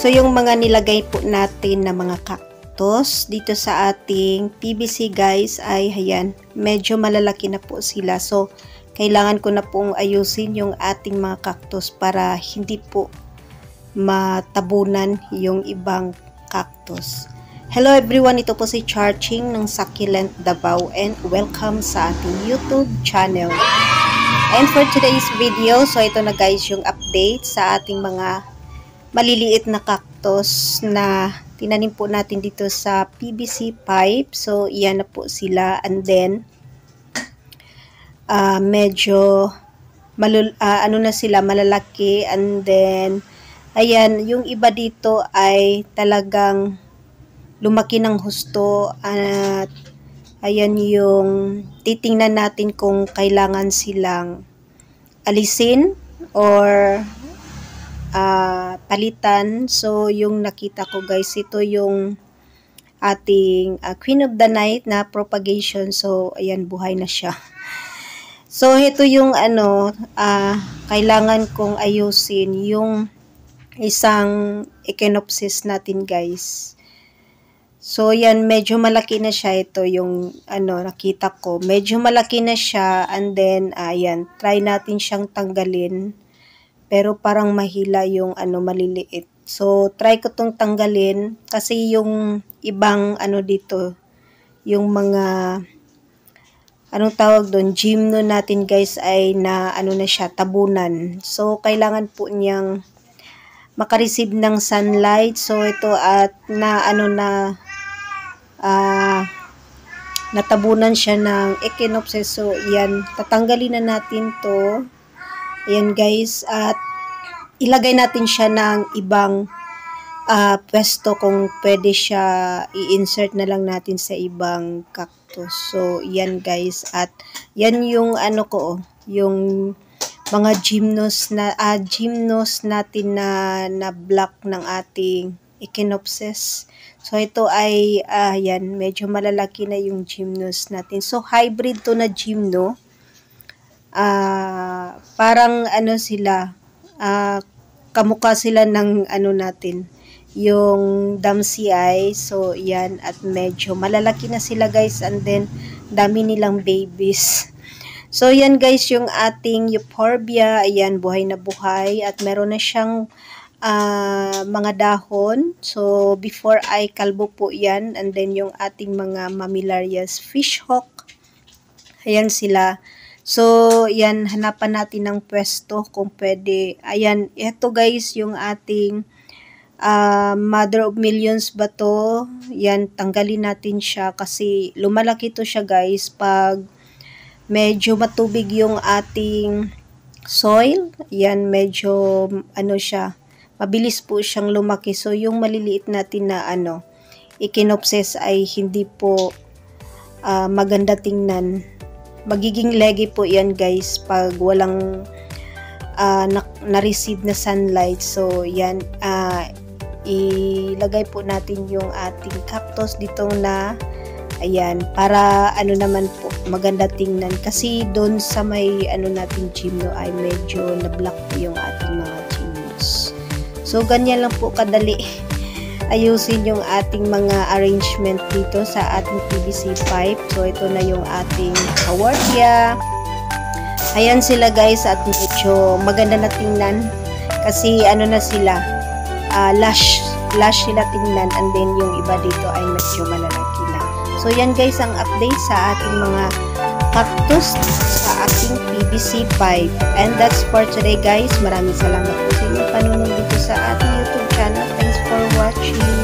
So, yung mga nilagay po natin na mga cactus dito sa ating PVC guys ay ayan, medyo malalaki na po sila. So, kailangan ko na pong ayusin yung ating mga cactus para hindi po matabunan yung ibang cactus. Hello everyone, ito po si Charching ng Succulent Davao and welcome sa ating YouTube channel. And for today's video, so ito na guys yung update sa ating mga maliliit na cactus na tinanim po natin dito sa PVC pipe. So iyan na po sila, and then medyo ano na sila, malalaki, and then ayan, yung iba dito ay talagang lumaki ng husto, at ayan yung titingnan natin kung kailangan silang alisin or palitan. So yung nakita ko guys, ito yung ating Queen of the Night na propagation. So ayan, buhay na siya. So ito yung kailangan kong ayusin, yung isang Echinopsis natin guys. So yan, medyo malaki na siya. Ito yung nakita ko, medyo malaki na siya, and then ayan, try natin siyang tanggalin, pero parang mahila yung maliliit. So try ko tong tanggalin kasi yung ibang dito, yung mga anong tawag doon, gymno natin guys ay na na siya, tabunan. So kailangan po niyang makareceive ng sunlight. So ito at natabunan siya ng Echinopsis. So yan, tatanggalin na natin to. Ayan guys, at ilagay natin siya ng ibang pwesto kung pwede siya i-insert na lang natin sa ibang cactus. So yan guys, at yan yung yung mga gymnos natin na block ng ating Echinopsis. So ito ay yan, medyo malalaki na yung gymnos natin. So hybrid to na gymno. Parang sila, kamukha sila ng natin, yung Damsii. So yan, at medyo malalaki na sila guys, and then dami nilang babies. So yan guys yung ating Euphorbia. Ayan, buhay na buhay, at meron na siyang mga dahon. So before ay kalbo po yan, and then yung ating mga Mamillarias fishhawk, ayan sila. So yan, hanapan natin ng pwesto kung pwede. Ayan, ito guys yung ating Mother of Millions ba to. Yan, tanggalin natin siya kasi lumalaki to siya guys pag medyo matubig yung ating soil. Yan, medyo siya, mabilis po siyang lumaki. So yung maliliit natin na Echinopsis ay hindi po maganda tingnan. Magiging leggy po yan guys pag walang na-receive na sunlight. So yan, ilagay po natin yung ating cactus dito na ayan, para naman po maganda tingnan, kasi doon sa may natin gymno ay medyo na-block po yung ating mga gymnos. So ganyan lang po kadali ayusin yung ating mga arrangement dito sa ating PVC pipe. So ito na yung ating Kawarthia. Ayan sila guys, at medyo maganda na tingnan kasi na sila, lush sila tingnan, and then yung iba dito ay medyo malalaki na. So yan guys ang update sa ating mga cactus sa ating PVC pipe. And that's for today guys. Maraming salamat po sa inyong panunod dito sa ating YouTube channel. Thanks for watching.